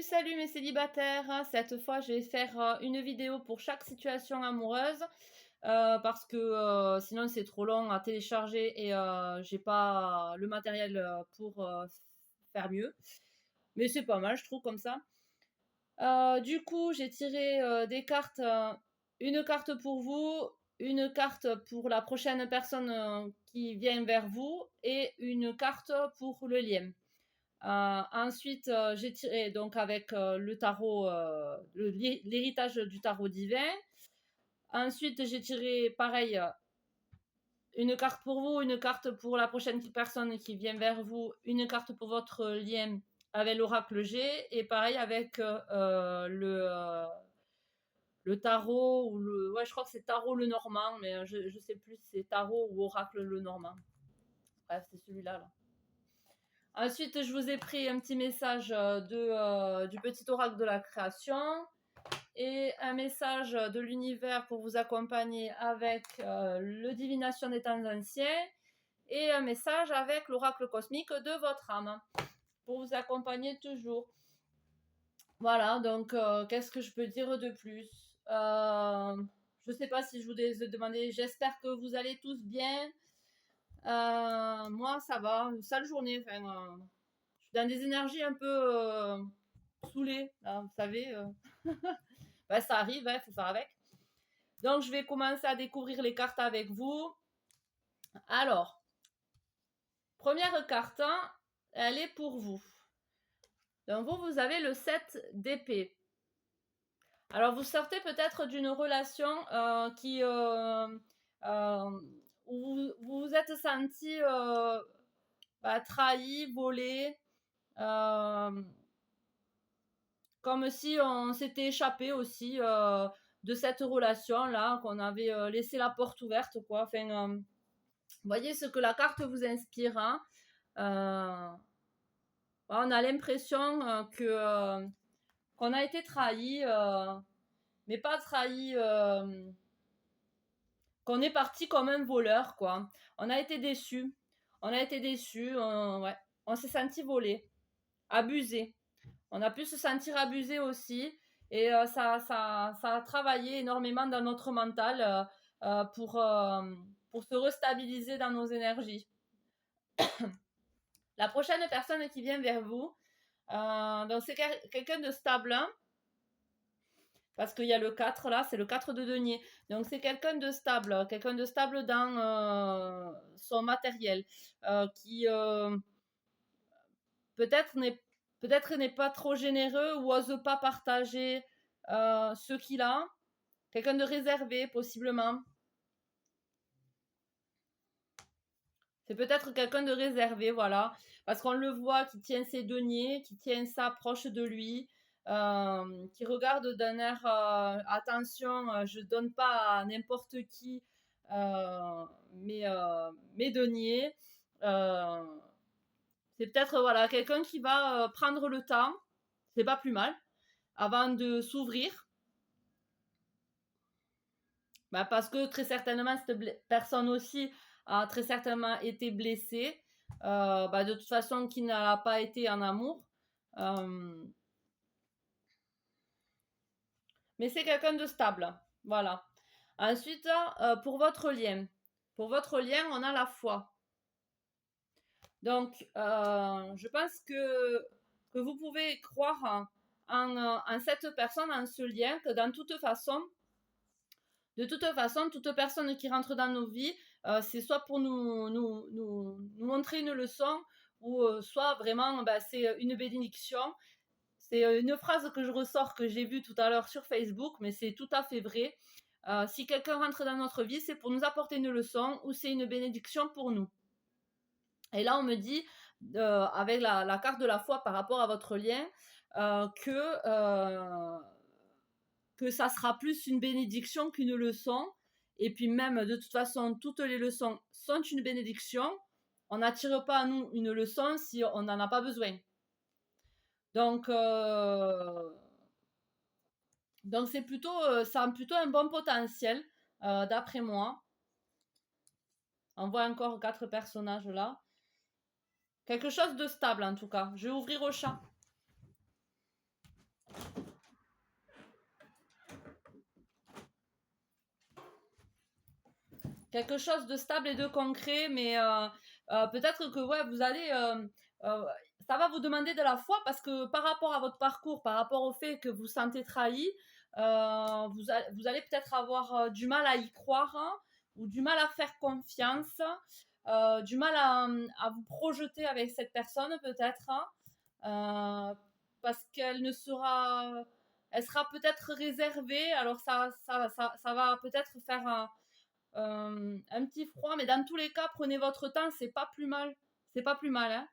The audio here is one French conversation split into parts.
Salut mes célibataires. Cette fois, je vais faire une vidéo pour chaque situation amoureuse parce que sinon c'est trop long à télécharger et j'ai pas le matériel pour faire mieux. Mais c'est pas mal, je trouve comme ça. Du coup, j'ai tiré des cartes, une carte pour vous, une carte pour la prochaine personne qui vient vers vous et une carte pour le lien. Ensuite, j'ai tiré donc avec le tarot, l'héritage du tarot divin. Ensuite, j'ai tiré pareil, une carte pour vous, une carte pour la prochaine personne qui vient vers vous, une carte pour votre lien avec l'oracle G, et pareil avec le tarot, ouais, je crois que c'est tarot le normand, mais je sais plus si c'est tarot ou oracle le normand. Bref, c'est celui-là, là. Ensuite, je vous ai pris un petit message du petit oracle de la création et un message de l'univers pour vous accompagner avec le divination des temps anciens et un message avec l'oracle cosmique de votre âme pour vous accompagner toujours. Voilà, donc qu'est-ce que je peux dire de plus? Je ne sais pas si je vous ai demandé, j'espère que vous allez tous bien. Moi, ça va, une sale journée. Enfin, je suis dans des énergies un peu saoulées, là, vous savez. Ben, ça arrive, il faut faire avec. Donc, je vais commencer à découvrir les cartes avec vous. Alors, première carte, hein, elle est pour vous. Donc, vous avez le 7 d'épée. Alors, vous sortez peut-être d'une relation où vous vous êtes senti trahi, volé, comme si on s'était échappé aussi de cette relation-là, qu'on avait laissé la porte ouverte, quoi. Enfin, voyez ce que la carte vous inspire, hein. On a l'impression qu'on a été trahi, mais pas trahi, qu'on est parti comme un voleur, quoi. On a été déçus. On a été déçus, ouais. On s'est senti volé, abusé. On a pu se sentir abusé aussi. Et ça a travaillé énormément dans notre mental pour se restabiliser dans nos énergies. La prochaine personne qui vient vers vous, donc c'est quelqu'un de stable, hein, parce qu'il y a le 4 là, c'est le 4 de denier. Donc c'est quelqu'un de stable dans son matériel, qui peut-être n'est pas trop généreux ou ose pas partager ce qu'il a. Quelqu'un de réservé, possiblement. C'est peut-être quelqu'un de réservé, voilà. Parce qu'on le voit qui tient ses deniers, qui tient ça proche de lui, qui regarde d'un air attention, je donne pas à n'importe qui mes deniers. C'est peut-être voilà, quelqu'un qui va prendre le temps, c'est pas plus mal, avant de s'ouvrir. Bah parce que très certainement, cette personne aussi a très certainement été blessée. De toute façon, qui n'a pas été en amour. Mais c'est quelqu'un de stable. Voilà. Ensuite, pour votre lien. Pour votre lien, on a la foi. Donc, je pense que vous pouvez croire en cette personne, en ce lien, que de toute façon, toute personne qui rentre dans nos vies, c'est soit pour nous montrer une leçon, ou soit vraiment, c'est une bénédiction. C'est une phrase que je ressors, que j'ai vue tout à l'heure sur Facebook, mais c'est tout à fait vrai. Si quelqu'un rentre dans notre vie, c'est pour nous apporter une leçon ou c'est une bénédiction pour nous. Et là, on me dit, avec la carte de la foi par rapport à votre lien, que ça sera plus une bénédiction qu'une leçon. Et puis même, de toute façon, toutes les leçons sont une bénédiction. On n'attire pas à nous une leçon si on n'en a pas besoin. Donc c'est plutôt, ça a plutôt un bon potentiel, d'après moi. On voit encore 4 personnages là. Quelque chose de stable en tout cas. Je vais ouvrir au chat. quelque chose de stable et de concret, mais peut-être que ouais, vous allez, ça va vous demander de la foi parce que par rapport à votre parcours, par rapport au fait que vous sentez trahi, vous allez peut-être avoir du mal à y croire, hein, ou du mal à faire confiance, du mal à vous projeter avec cette personne peut-être, hein, parce qu'elle ne sera, elle sera peut-être réservée. Alors ça va peut-être faire un petit froid, mais dans tous les cas, prenez votre temps, c'est pas plus mal. C'est pas plus mal, hein.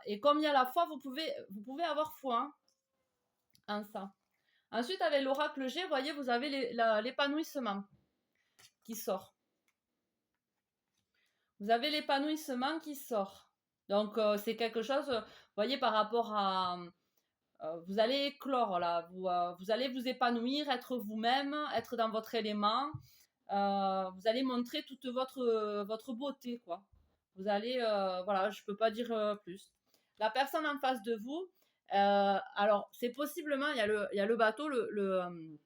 Et comme il y a la foi, vous pouvez avoir foi, hein, en ça. Ensuite, avec l'oracle G, vous voyez, vous avez l'épanouissement qui sort. Vous avez l'épanouissement qui sort. Donc, c'est quelque chose, vous voyez, par rapport à... vous allez éclore, là. Vous allez vous épanouir, être vous-même, être dans votre élément. Vous allez montrer toute votre beauté, quoi. Vous allez, voilà, je peux pas dire plus. La personne en face de vous, alors c'est possiblement, il y a le bateau, le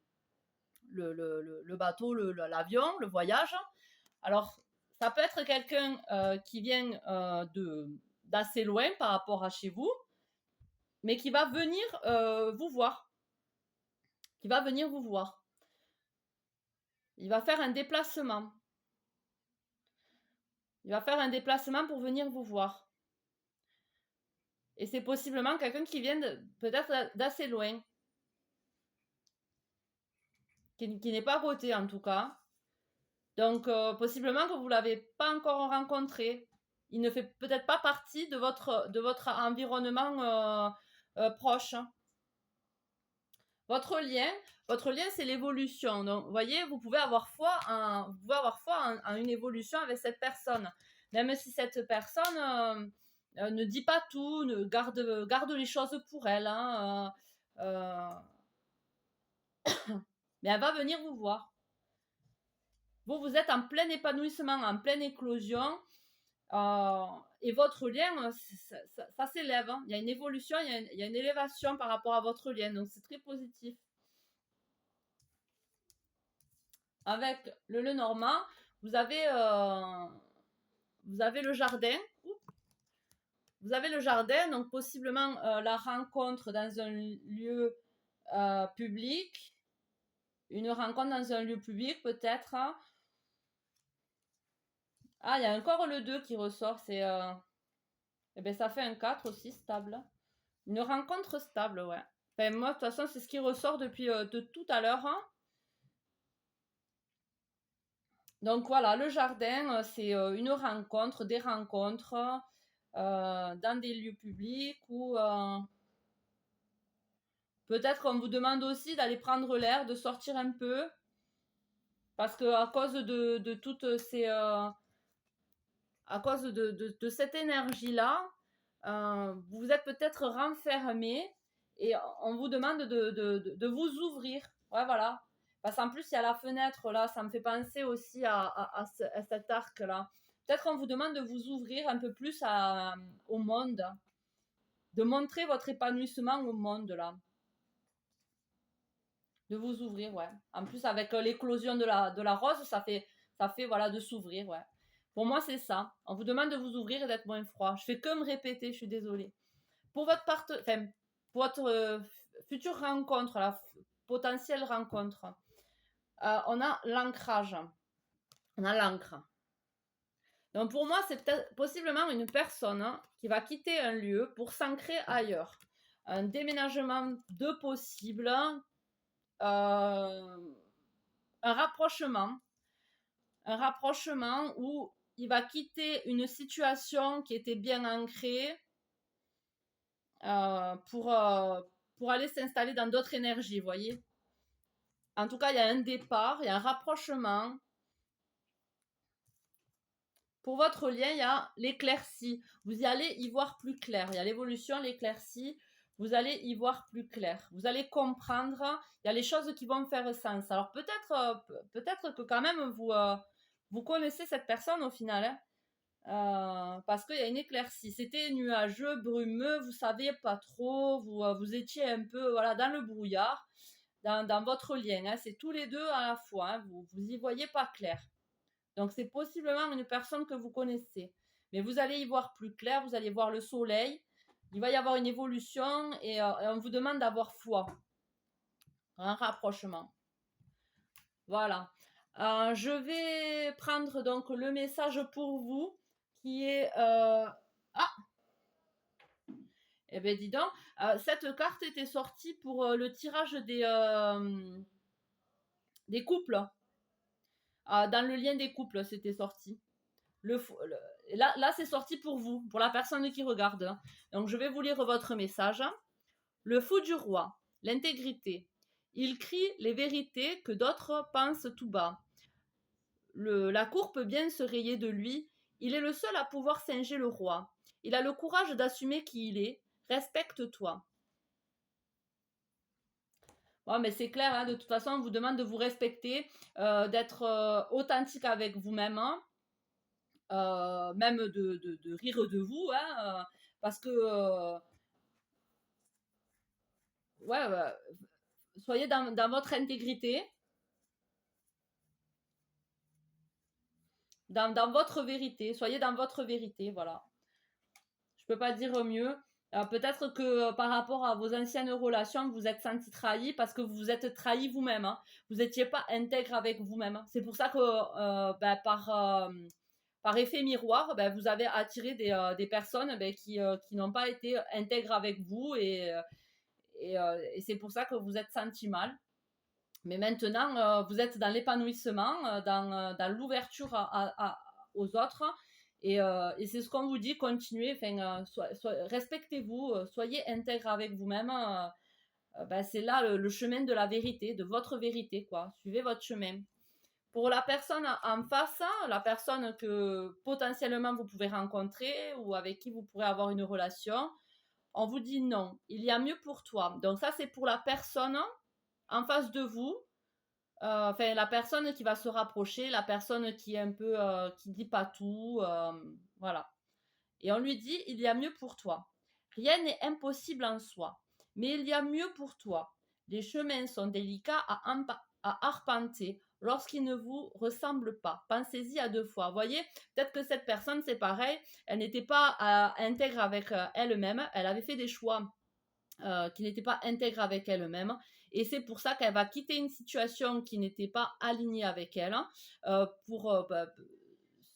bateau, l'avion, le voyage. Alors, ça peut être quelqu'un qui vient d'assez loin par rapport à chez vous, mais qui va venir vous voir. Qui va venir vous voir. Il va faire un déplacement. Il va faire un déplacement pour venir vous voir. Et c'est possiblement quelqu'un qui vient peut-être d'assez loin. Qui n'est pas à côté en tout cas. Donc possiblement que vous ne l'avez pas encore rencontré. Il ne fait peut-être pas partie de votre environnement proche. Votre lien c'est l'évolution. Donc vous voyez, vous pouvez avoir foi en une évolution avec cette personne. Même si cette personne ne dit pas tout, garde les choses pour elle. Hein, mais elle va venir vous voir. Vous êtes en plein épanouissement, en pleine éclosion, et votre lien, ça s'élève. Hein. Il y a une évolution, il y a une élévation par rapport à votre lien, donc c'est très positif. Avec le Lenormand, vous avez le jardin. Vous avez le jardin, donc possiblement la rencontre dans un lieu public. Une rencontre dans un lieu public, peut-être. Hein. Ah, il y a encore le 2 qui ressort. C'est, eh ben, ça fait un 4 aussi, stable. Une rencontre stable, ouais. Enfin, moi, de toute façon, c'est ce qui ressort depuis de tout à l'heure. Hein. Donc voilà, le jardin, c'est une rencontre, des rencontres dans des lieux publics ou peut-être qu'on vous demande aussi d'aller prendre l'air, de sortir un peu. Parce que à cause de toutes ces... à cause de cette énergie-là, vous êtes peut-être renfermé et on vous demande de vous ouvrir. Ouais, voilà. Parce qu'en plus, il y a la fenêtre là, ça me fait penser aussi à cet arc-là. Peut-être qu'on vous demande de vous ouvrir un peu plus au monde, de montrer votre épanouissement au monde là. De vous ouvrir, ouais. En plus, avec l'éclosion de la rose, ça fait voilà, de s'ouvrir, ouais. Pour moi, c'est ça. On vous demande de vous ouvrir et d'être moins froid. Je fais que me répéter, je suis désolée. Pour votre pour votre future rencontre, la potentielle rencontre, on a l'ancrage. On a l'ancre. Donc pour moi, c'est peut-être possiblement une personne qui va quitter un lieu pour s'ancrer ailleurs. Un déménagement de possible, un rapprochement où il va quitter une situation qui était bien ancrée pour aller s'installer dans d'autres énergies, vous voyez. En tout cas, il y a un départ, il y a un rapprochement. Pour votre lien, il y a l'éclaircie. Vous y allez y voir plus clair. Il y a l'évolution, l'éclaircie. Vous allez y voir plus clair. Vous allez comprendre. Il y a les choses qui vont faire sens. Alors peut-être que quand même vous connaissez cette personne au final. Hein. Parce qu'il y a une éclaircie. C'était nuageux, brumeux, vous saviez pas trop, vous étiez un peu voilà, dans le brouillard, dans votre lien. Hein. C'est tous les deux à la fois. Hein. Vous y voyez pas clair. Donc, c'est possiblement une personne que vous connaissez. Mais vous allez y voir plus clair, vous allez voir le soleil. Il va y avoir une évolution et on vous demande d'avoir foi. Un rapprochement. Voilà. Je vais prendre donc le message pour vous qui est... Ah, eh bien dis donc, cette carte était sortie pour le tirage des couples. Dans le lien des couples, c'était sorti. Là, c'est sorti pour vous, pour la personne qui regarde. Donc, je vais vous lire votre message. Le fou du roi, l'intégrité. Il crie les vérités que d'autres pensent tout bas. La cour peut bien se rayer de lui. Il est le seul à pouvoir singer le roi. Il a le courage d'assumer qui il est. Respecte-toi. Ouais, mais c'est clair, hein, de toute façon, on vous demande de vous respecter, d'être authentique avec vous-même, hein, même de rire de vous, hein, parce que, ouais, soyez dans votre intégrité, dans votre vérité, soyez dans votre vérité, voilà. Je peux pas dire mieux. Peut-être que par rapport à vos anciennes relations, vous êtes senti trahi parce que vous vous êtes trahi vous-même. Hein. Vous n'étiez pas intègre avec vous-même. C'est pour ça que par effet miroir, vous avez attiré des personnes qui n'ont pas été intègres avec vous et c'est pour ça que vous êtes senti mal. Mais maintenant, vous êtes dans l'épanouissement, dans l'ouverture aux autres. Et c'est ce qu'on vous dit, continuez, respectez-vous, soyez intègre avec vous-même. C'est là le chemin de la vérité, de votre vérité, quoi. Suivez votre chemin. Pour la personne en face, la personne que potentiellement vous pouvez rencontrer ou avec qui vous pourrez avoir une relation, on vous dit non, il y a mieux pour toi. Donc ça, c'est pour la personne en face de vous. La personne qui va se rapprocher, la personne qui est un peu, qui dit pas tout, voilà. Et on lui dit, il y a mieux pour toi. Rien n'est impossible en soi, mais il y a mieux pour toi. Les chemins sont délicats à arpenter lorsqu'ils ne vous ressemblent pas. Pensez-y à deux fois. Vous voyez, peut-être que cette personne, c'est pareil, elle n'était pas intègre avec elle-même, elle avait fait des choix qui n'étaient pas intègres avec elle-même. Et c'est pour ça qu'elle va quitter une situation qui n'était pas alignée avec elle pour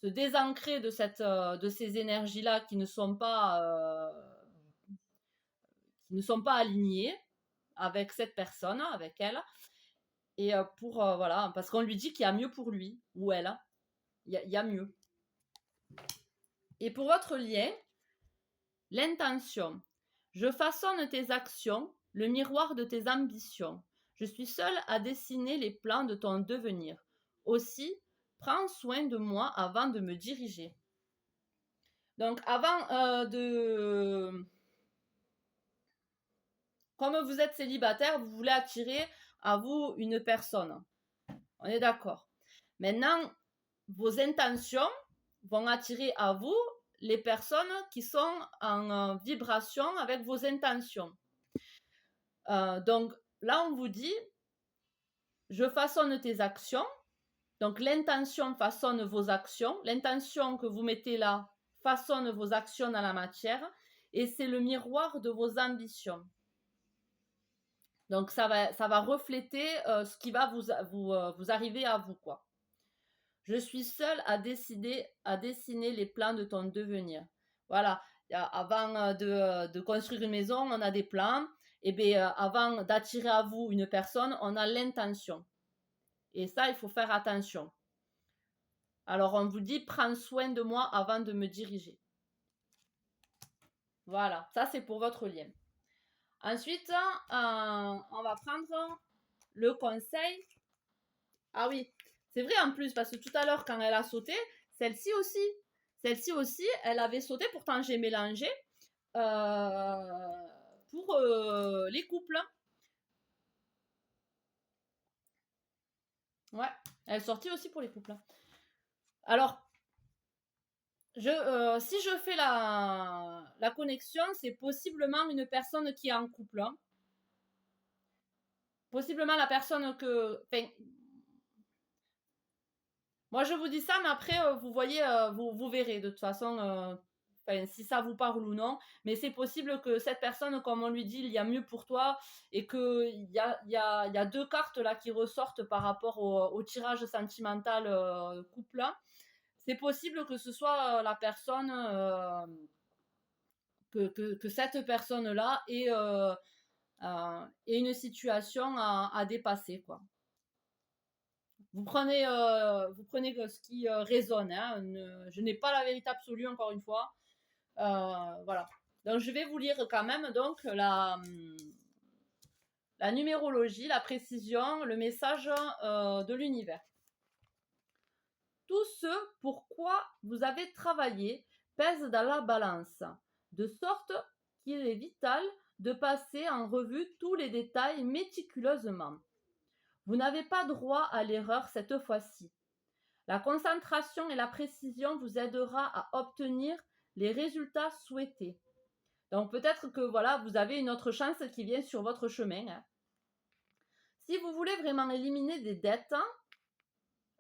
se désancrer de ces énergies-là qui ne sont pas alignées avec cette personne, avec elle. Et voilà, parce qu'on lui dit qu'il y a mieux pour lui ou elle. Il y a mieux. Et pour votre lien, l'intention. Je façonne tes actions, le miroir de tes ambitions. Je suis seule à dessiner les plans de ton devenir. Aussi, prends soin de moi avant de me diriger. Donc, avant Comme vous êtes célibataire, vous voulez attirer à vous une personne. On est d'accord. Maintenant, vos intentions vont attirer à vous les personnes qui sont en vibration avec vos intentions. Donc là, on vous dit, je façonne tes actions. Donc l'intention façonne vos actions. L'intention que vous mettez là façonne vos actions dans la matière. Et c'est le miroir de vos ambitions. Donc ça va refléter ce qui va vous arriver à vous, quoi. Je suis seule à dessiner les plans de ton devenir. Voilà. Avant de construire une maison, on a des plans. Et bien, avant d'attirer à vous une personne, on a l'intention. Et ça, il faut faire attention. Alors, on vous dit, prends soin de moi avant de me diriger. Voilà, ça c'est pour votre lien. Ensuite, on va prendre le conseil. Ah oui, c'est vrai en plus, parce que tout à l'heure, quand elle a sauté, celle-ci aussi, elle avait sauté, pourtant j'ai mélangé pour les couples. Ouais, elle est sortie aussi pour les couples. Alors, si je fais la connexion, c'est possiblement une personne qui est en couple. Hein. Possiblement la personne que... Moi, je vous dis ça, mais après, vous voyez, vous verrez de toute façon si ça vous parle ou non. Mais c'est possible que cette personne, comme on lui dit, il y a mieux pour toi et qu'il y a deux cartes là qui ressortent par rapport au tirage sentimental couple. C'est possible que ce soit la personne, que cette personne-là ait une situation à dépasser, quoi. Vous prenez ce qui résonne. Hein, je n'ai pas la vérité absolue, encore une fois. Voilà. Donc, je vais vous lire quand même donc la numérologie, la précision, le message de l'univers. Tout ce pour quoi vous avez travaillé pèse dans la balance, de sorte qu'il est vital de passer en revue tous les détails méticuleusement. Vous n'avez pas droit à l'erreur cette fois-ci. La concentration et la précision vous aidera à obtenir les résultats souhaités. Donc peut-être que voilà, vous avez une autre chance qui vient sur votre chemin. Hein. Si vous voulez vraiment éliminer des dettes,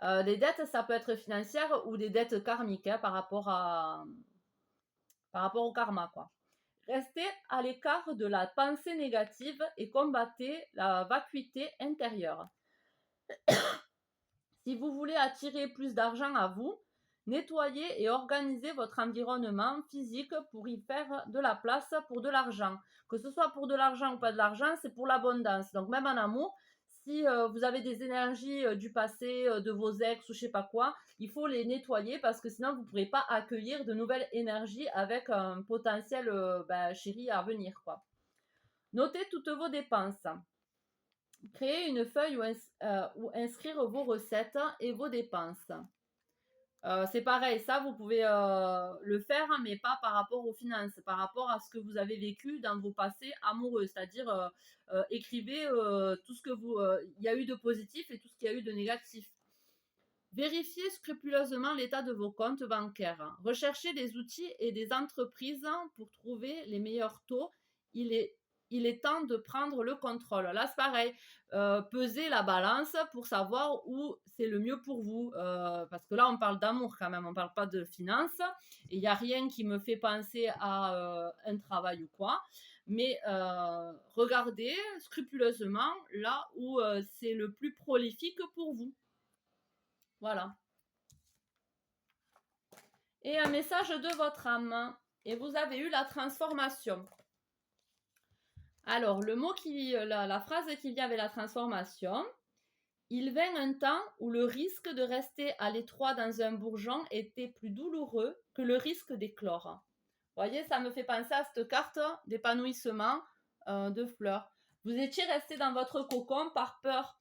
les dettes ça peut être financière ou des dettes karmiques hein, par rapport au karma quoi. Restez à l'écart de la pensée négative et combattez la vacuité intérieure. Si vous voulez attirer plus d'argent à vous, nettoyez et organisez votre environnement physique pour y faire de la place pour de l'argent. Que ce soit pour de l'argent ou pas de l'argent, c'est pour l'abondance. Donc même en amour, si vous avez des énergies du passé, de vos ex ou je sais pas quoi, il faut les nettoyer parce que sinon vous ne pourrez pas accueillir de nouvelles énergies avec un potentiel chéri à venir, quoi. Notez toutes vos dépenses. Créez une feuille où inscrire vos recettes et vos dépenses. C'est pareil, ça vous pouvez le faire, mais pas par rapport aux finances, par rapport à ce que vous avez vécu dans vos passés amoureux. C'est-à-dire, écrivez tout ce que il y a eu de positif et tout ce qu'il y a eu de négatif. Vérifiez scrupuleusement l'état de vos comptes bancaires. Recherchez des outils et des entreprises pour trouver les meilleurs taux. Il est temps de prendre le contrôle. Là, c'est pareil. Pesez la balance pour savoir où c'est le mieux pour vous. Parce que là, on parle d'amour quand même, on ne parle pas de finances. Et il n'y a rien qui me fait penser à un travail ou quoi. Mais regardez scrupuleusement là où c'est le plus prolifique pour vous. Voilà. Et un message de votre âme. Et vous avez eu la transformation. Alors, la phrase qui vient avec la transformation. Il vint un temps où le risque de rester à l'étroit dans un bourgeon était plus douloureux que le risque d'éclore. Vous voyez, ça me fait penser à cette carte d'épanouissement de fleurs. Vous étiez resté dans votre cocon par peur,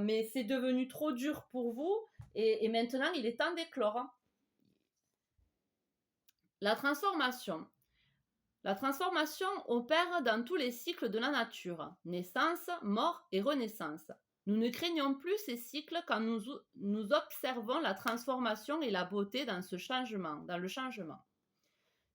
mais c'est devenu trop dur pour vous et maintenant il est temps d'éclore. La transformation. La transformation opère dans tous les cycles de la nature, naissance, mort et renaissance. Nous ne craignons plus ces cycles quand nous observons la transformation et la beauté dans le changement.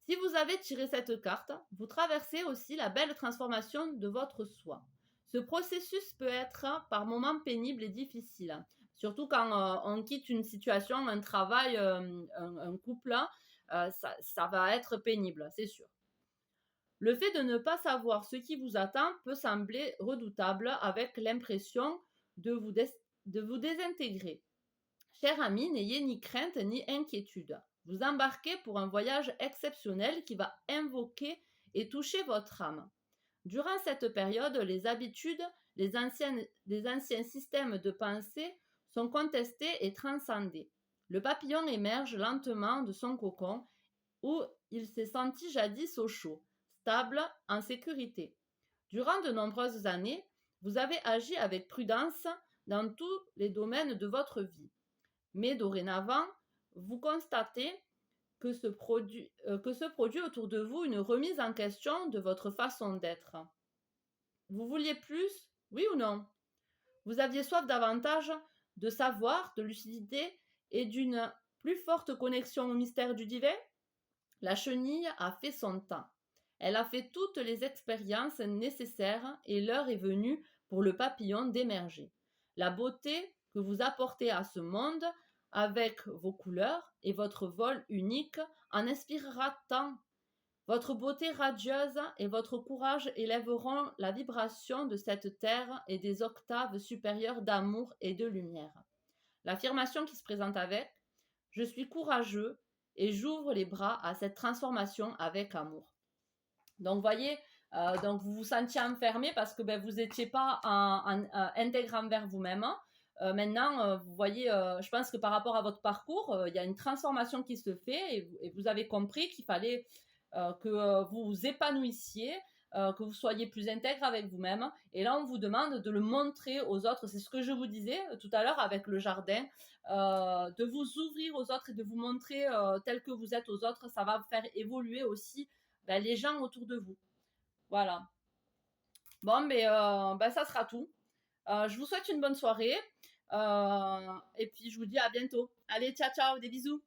Si vous avez tiré cette carte, vous traversez aussi la belle transformation de votre soi. Ce processus peut être par moments pénible et difficile, surtout quand on quitte une situation, un travail, un couple, ça va être pénible, c'est sûr. Le fait de ne pas savoir ce qui vous attend peut sembler redoutable avec l'impression de vous désintégrer. Chers amis, n'ayez ni crainte ni inquiétude. Vous embarquez pour un voyage exceptionnel qui va invoquer et toucher votre âme. Durant cette période, les habitudes, les anciens systèmes de pensée sont contestés et transcendés. Le papillon émerge lentement de son cocon où il s'est senti jadis au chaud, stable, en sécurité. Durant de nombreuses années, vous avez agi avec prudence dans tous les domaines de votre vie. Mais dorénavant, vous constatez que se produit autour de vous une remise en question de votre façon d'être. Vous vouliez plus, oui ou non? Vous aviez soif davantage de savoir, de lucidité et d'une plus forte connexion au mystère du divin? La chenille a fait son temps. Elle a fait toutes les expériences nécessaires et l'heure est venue pour le papillon d'émerger. La beauté que vous apportez à ce monde avec vos couleurs et votre vol unique en inspirera tant. Votre beauté radieuse et votre courage élèveront la vibration de cette terre et des octaves supérieures d'amour et de lumière. L'affirmation qui se présente avec: je suis courageux et j'ouvre les bras à cette transformation avec amour. Donc, vous voyez, donc vous vous sentiez enfermé parce que ben, vous n'étiez pas intègre envers vous-même. Maintenant, vous voyez, je pense que par rapport à votre parcours, il y a une transformation qui se fait et vous avez compris qu'il fallait que vous vous épanouissiez, que vous soyez plus intègre avec vous-même. Et là, on vous demande de le montrer aux autres. C'est ce que je vous disais tout à l'heure avec le jardin, de vous ouvrir aux autres et de vous montrer tel que vous êtes aux autres. Ça va faire évoluer aussi ben, les gens autour de vous. Voilà. Bon, mais ben, ça sera tout. Je vous souhaite une bonne soirée. Et puis, je vous dis à bientôt. Allez, ciao, ciao, des bisous.